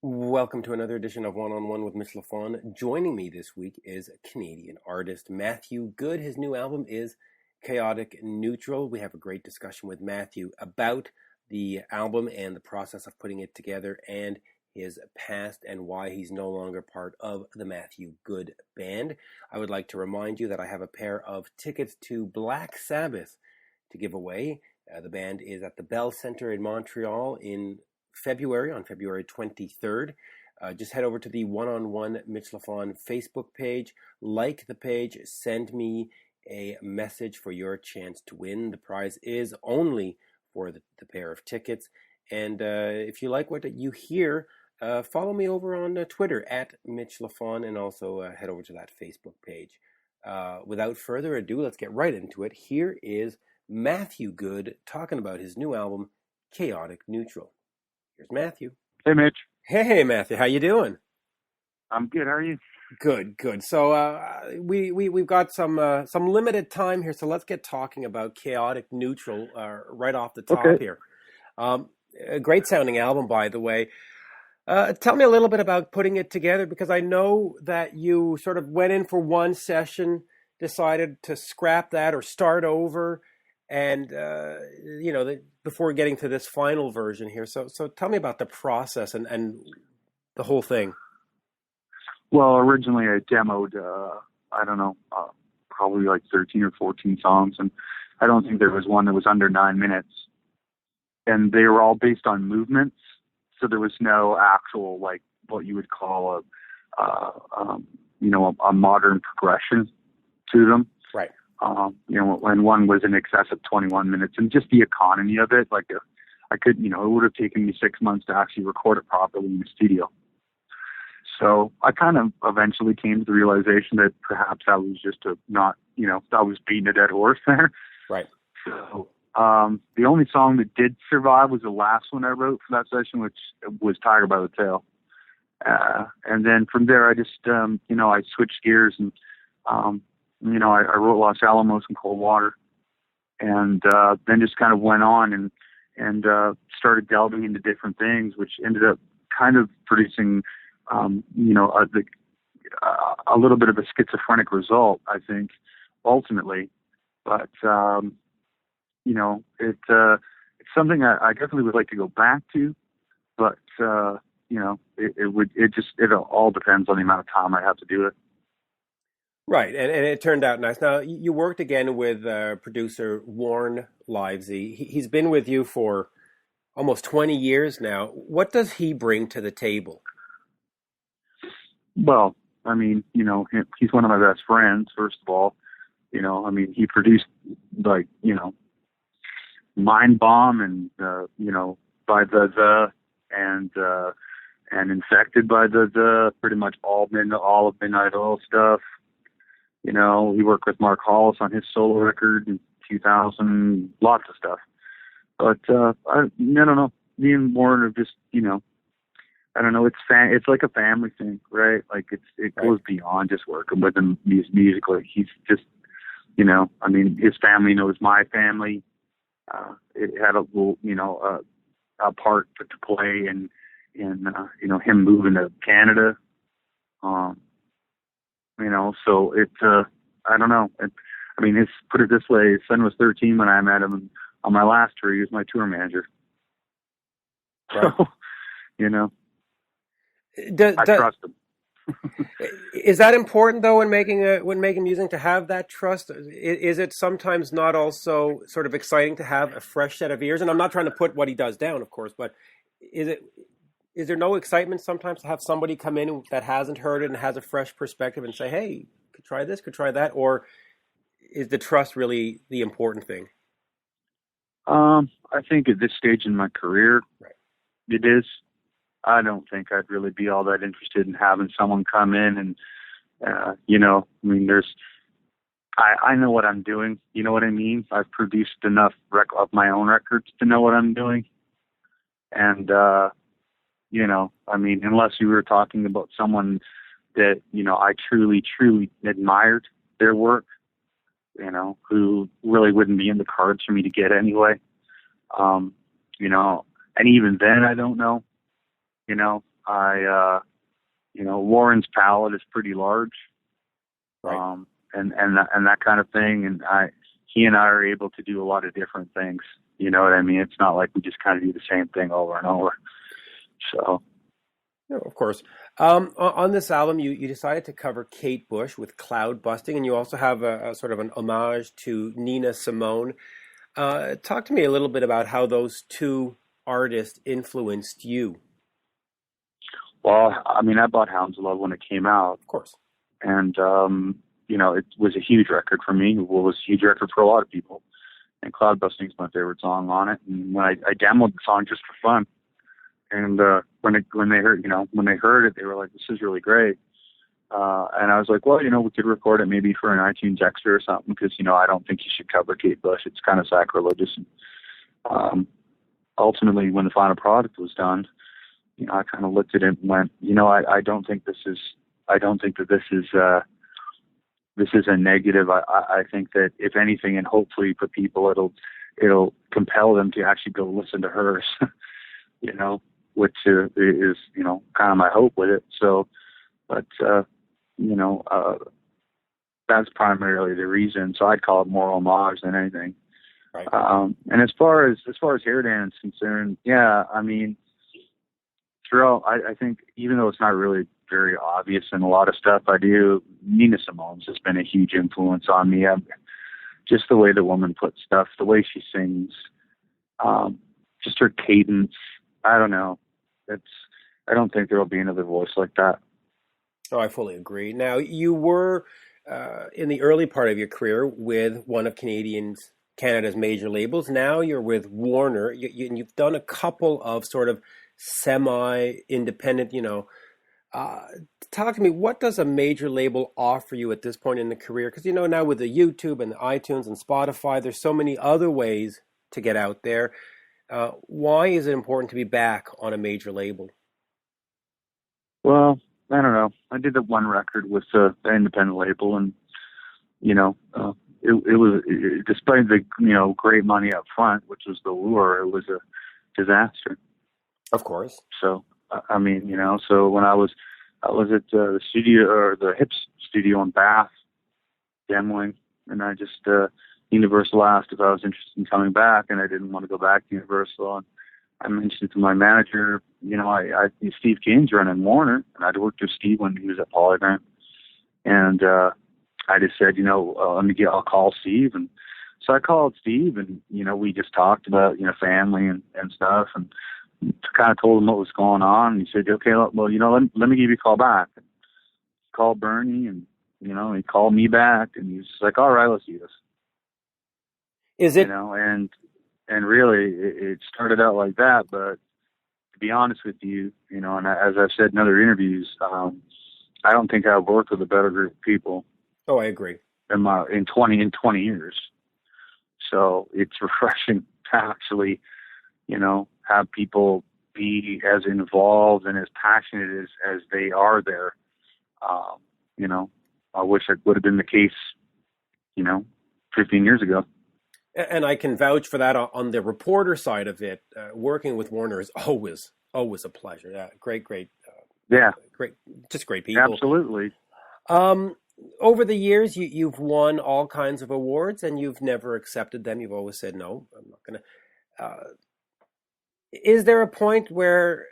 Welcome to another edition of One on One with Mitch Lafon. Joining me this week is Canadian artist Matthew Good. His new album is Chaotic Neutral. We have a great discussion with Matthew about the album and the process of putting it together and his past and why he's no longer part of the Matthew Good Band. I would like to remind you that I have a pair of tickets to Black Sabbath to give away. The band is at the Bell Centre in Montreal on February 23rd. Just head over to the One-on-One Mitch Lafon Facebook page, like the page, send me a message for your chance to win. The prize is only for the pair of tickets. And if you like what you hear, follow me over on Twitter at Mitch Lafon, and also head over to that Facebook page. Without further ado, let's get right into it. Here is Matthew Good talking about his new album, Chaotic Neutral. Here's Matthew. Hey, Mitch. Hey, Matthew. How you doing? I'm good. How are you? Good. So we've got some limited time here, so let's get talking about Chaotic Neutral right off the top here. A great sounding album, by the way. Tell me a little bit about putting it together, because I know that you sort of went in for one session, decided to scrap that or start over, and before getting to this final version here. So tell me about the process and the whole thing. Well, originally I demoed, probably like 13 or 14 songs, and I don't think there was one that was under 9 minutes. And they were all based on movements, so there was no actual, like, what you would call a modern progression to them. Right. When one was in excess of 21 minutes, and just the economy of it, it would have taken me 6 months to actually record it properly in the studio. So I kind of eventually came to the realization that perhaps I was just I was beating a dead horse there. Right. So the only song that did survive was the last one I wrote for that session, which was Tiger by the Tail. And then from there, I just, I switched gears and, I wrote Los Alamos and Cold Water, and then just kind of went on and started delving into different things, which ended up kind of producing, a little bit of a schizophrenic result, I think, ultimately. But it's something I definitely would like to go back to, but it all depends on the amount of time I have to do it. Right, and it turned out nice. Now, you worked again with producer Warren Livesey. He's been with you for almost 20 years now. What does he bring to the table? Well, I mean, he's one of my best friends, first of all. He produced, Mind Bomb and, by the and Infected by the pretty much all of Midnight Oil stuff. He worked with Mark Hollis on his solo record in 2000, lots of stuff. But I don't know. Me and Warren are just, I don't know. It's like a family thing, right? Like it goes beyond just working with him musically. He's just, his family knows my family. It had a little, a part to play in him moving to Canada. So I don't know. Put it this way, his son was 13 when I met him, and on my last tour, he was my tour manager. Right. So, I trust him. Is that important, though, when making music, to have that trust? Is it sometimes not also sort of exciting to have a fresh set of ears? And I'm not trying to put what he does down, of course, but is there no excitement sometimes to have somebody come in that hasn't heard it and has a fresh perspective and say, hey, could try this, could try that? Or is the trust really the important thing? I think at this stage in my career, right, it is. I don't think I'd really be all that interested in having someone come in and, I know what I'm doing. You know what I mean? I've produced enough of my own records to know what I'm doing. And, unless you were talking about someone that, I truly, truly admired their work, who really wouldn't be in the cards for me to get anyway. And even then, I don't know. Warren's palette is pretty large, Right. and that kind of thing. And he and I are able to do a lot of different things. You know what I mean? It's not like we just kind of do the same thing over and over. So. No, of course. On this album, you decided to cover Kate Bush with Cloud Busting, and you also have a sort of an homage to Nina Simone. Talk to me a little bit about how those two artists influenced you. Well, I mean, I bought Hounds of Love when it came out, Of course. and it was a huge record for me. It was a huge record for a lot of people. And Cloud Busting is my favorite song on it. And when I downloaded the song just for fun, and when they heard it, they were like, "This is really great." And I was like, "Well, we could record it maybe for an iTunes extra or something, because I don't think you should cover Kate Bush. It's kind of sacrilegious." And ultimately, when the final product was done, I kind of looked at it and went, I don't think this is. I don't think that this is a negative. I think that if anything, and hopefully for people, it'll compel them to actually go listen to hers. Which is kind of my hope with it. So, but that's primarily the reason. So I'd call it more homage than anything. Right. And as far as Hair Dance is concerned, yeah, I mean, throughout, I think even though it's not really very obvious in a lot of stuff I do, Nina Simone's has been a huge influence on me. Just the way the woman puts stuff, the way she sings, just her cadence. I don't know. I don't think there will be another voice like that. Oh, I fully agree. Now, you were in the early part of your career with one of Canada's major labels. Now you're with Warner, and you've done a couple of sort of semi-independent, talk to me, what does a major label offer you at this point in the career? Because, now with the YouTube and the iTunes and Spotify, there's so many other ways to get out there. Why is it important to be back on a major label? Well, I don't know. I did that one record with the independent label, and it was, despite the great money up front, which was the lure, it was a disaster. Of course. So I mean, so when I was at the studio, or the Hips studio in Bath, demoing, and I just Universal asked if I was interested in coming back, and I didn't want to go back to Universal. And I mentioned to my manager, Steve King's running Warner, and I'd worked with Steve when he was at Polygram, and I just said, I'll call Steve, and so I called Steve, and we just talked about family and stuff, and kind of told him what was going on. And he said, "Okay, well, let me give you a call back." He called Bernie, and he called me back, and he was just like, "All right, let's do this." Is it? And really, it started out like that. But to be honest with you, and as I've said in other interviews, I don't think I've worked with a better group of people. Oh, I agree. In 20 years. So it's refreshing to actually, have people be as involved and as passionate as they are there. I wish it would have been the case, 15 years ago. And I can vouch for that on the reporter side of it. Working with Warner is always a pleasure. Yeah, great, just great people. Absolutely. Over the years, you've won all kinds of awards, and you've never accepted them. You've always said, "No, I'm not going to." Is there a point where,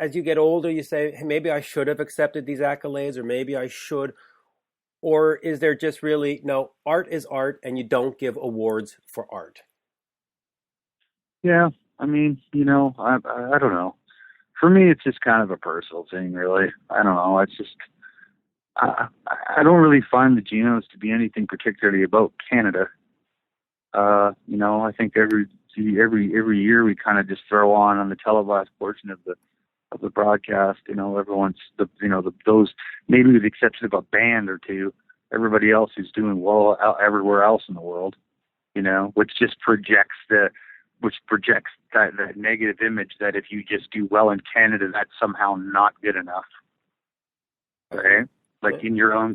as you get older, you say, "Hey, maybe I should have accepted these accolades, or maybe I should," or is there just really, no, art is art, and you don't give awards for art? Yeah, I mean, I don't know. For me, it's just kind of a personal thing, really. I don't know. It's just, I don't really find the Genos to be anything particularly about Canada. I think every year we kind of just throw on the televised portion of the broadcast. Everyone's those, maybe with the exception of a band or two, everybody else is doing well everywhere else in the world. Which just projects that negative image that if you just do well in Canada, that's somehow not good enough. Right? Like in your own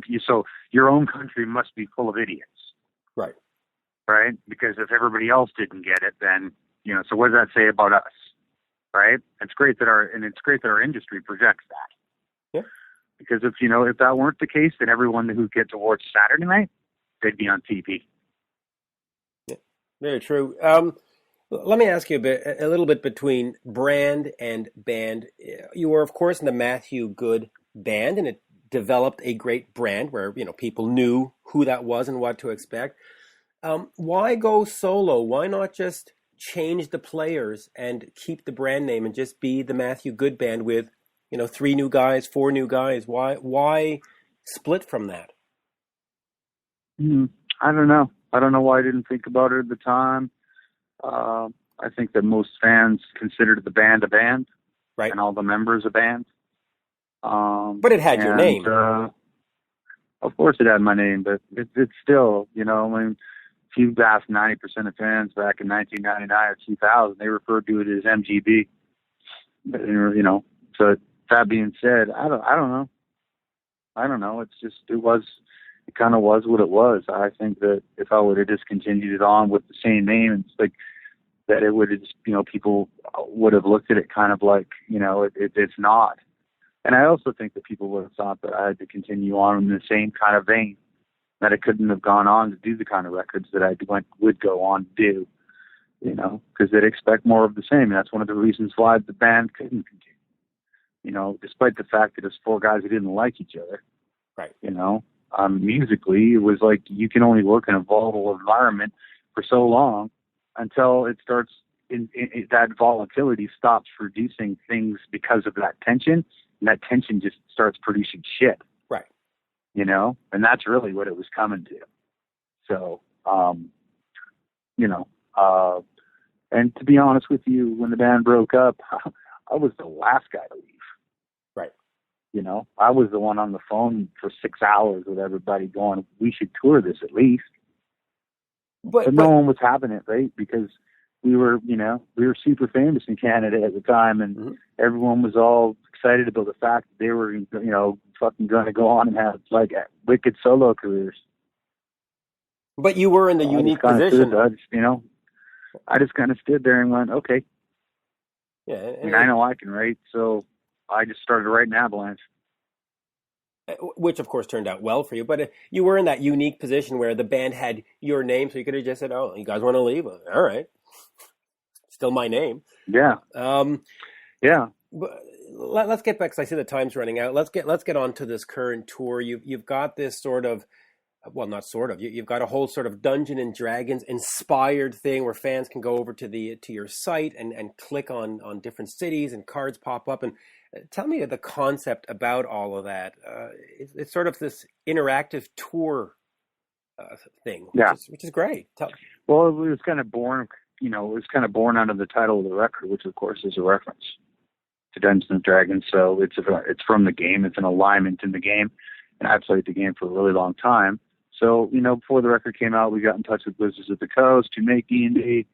country must be full of idiots. Right. Right? Because if everybody else didn't get it, then, so what does that say about us? right? It's great that our industry projects that. Yeah. Because if that weren't the case, then everyone who gets awards Saturday night, they'd be on TV. Yeah. Very true. Let me ask you a little bit between brand and band. You were, of course, in the Matthew Good band, and it developed a great brand where people knew who that was and what to expect. Why go solo? Why not just change the players and keep the brand name and just be the Matthew Good band with 3 new guys, 4 new guys? Why split from that? I don't know. I don't know why I didn't think about it at the time. I think that most fans considered the band a band, right, and all the members a band. But it had your name. Of course, it had my name, but it's still, I mean, if you asked 90% of fans back in 1999 or 2000, they referred to it as MGB. So that being said, I don't know. I don't know. It's just it kind of was what it was. I think that if I would have just continued it on with the same name, it's like that it would have just, people would have looked at it kind of like, it's not. And I also think that people would have thought that I had to continue on in the same kind of vein, that I couldn't have gone on to do the kind of records that I would go on to do, because they'd expect more of the same. And that's one of the reasons why the band couldn't continue, despite the fact that it's 4 guys who didn't like each other. Right. Musically, it was like you can only work in a volatile environment for so long until it starts, that volatility stops producing things because of that tension, and that tension just starts producing shit. Right. And that's really what it was coming to. So, and to be honest with you, when the band broke up, I was the last guy to leave. Right. I was the one on the phone for 6 hours with everybody going, we should tour this at least. But no one was having it, right? Because we were super famous in Canada at the time, and everyone was all excited about the fact that they were, fucking going to go on and have like wicked solo careers. But you were in the unique position. I just kind of stood there and went, okay. Yeah, I know I can write, so I just started writing Avalanche. Which, of course, turned out well for you. But you were in that unique position where the band had your name, so you could have just said, oh, you guys want to leave? All right. Still my name. Yeah. Yeah. But let's get back, because I see the time's running out. Let's get on to this current tour. You've got this sort of, well, not sort of. You've got a whole sort of Dungeons and Dragons inspired thing where fans can go over to your site and click on different cities, and cards pop up. And tell me the concept about all of that. It's sort of this interactive tour thing, which is great. Well, it was kind of born, out of the title of the record, which of course is a reference to Dungeons and Dragons. So it's from the game. It's an alignment in the game, and I played the game for a really long time. So, before the record came out, we got in touch with Wizards of the Coast to make D&D,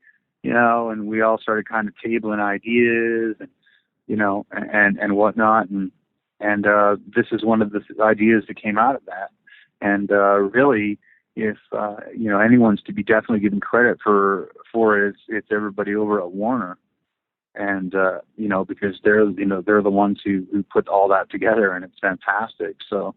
and we all started kind of tabling ideas and, and whatnot. And this is one of the ideas that came out of that. And really, if, anyone's to be definitely given credit for it, it's everybody over at Warner. And, because they're the ones who put all that together, and it's fantastic. So,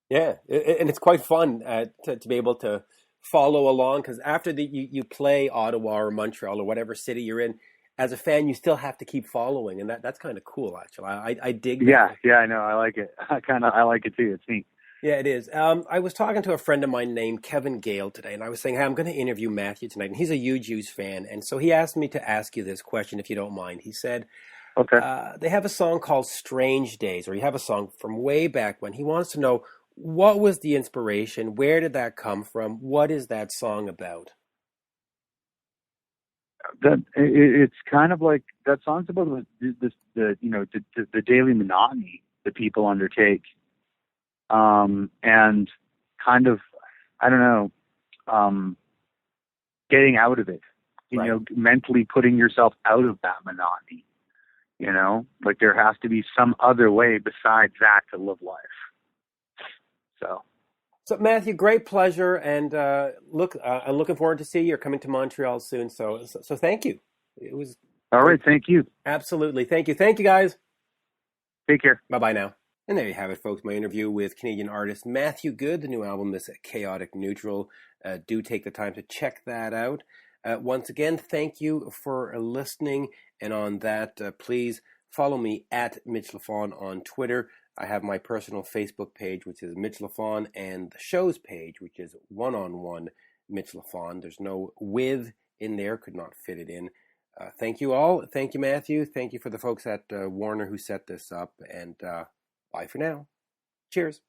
yeah, and it's quite fun to be able to follow along, because after you play Ottawa or Montreal or whatever city you're in, as a fan, you still have to keep following, and that's kind of cool, actually. I dig that. Yeah, I know. I like it. I like it too. It's neat. Yeah, it is. I was talking to a friend of mine named Kevin Gale today, and I was saying, hey, I'm going to interview Matthew tonight, and he's a huge Hughes fan, and so he asked me to ask you this question, if you don't mind. He said, okay, they have a song called Strange Days, or you have a song from way back when. He wants to know, what was the inspiration? Where did that come from? What is that song about? It's kind of like that song's about the daily monotony that people undertake, and kind of, I don't know, getting out of it. Mentally putting yourself out of that monotony. Like there has to be some other way besides that to live life. So Matthew, great pleasure, and I'm looking forward to see you. You're coming to Montreal soon, so thank you. It was All right. Thank you. Absolutely. Thank you. Thank you, guys. Take care. Bye-bye now. And there you have it, folks. My interview with Canadian artist Matthew Good. The new album is Chaotic Neutral. Do take the time to check that out. Once again, thank you for listening. And on that, please follow me at Mitch Lafon on Twitter. I have my personal Facebook page, which is Mitch Lafon, and the show's page, which is One-on-One Mitch Lafon. There's no with in there, could not fit it in. Thank you all. Thank you, Matthew. Thank you for the folks at Warner who set this up. And bye for now. Cheers.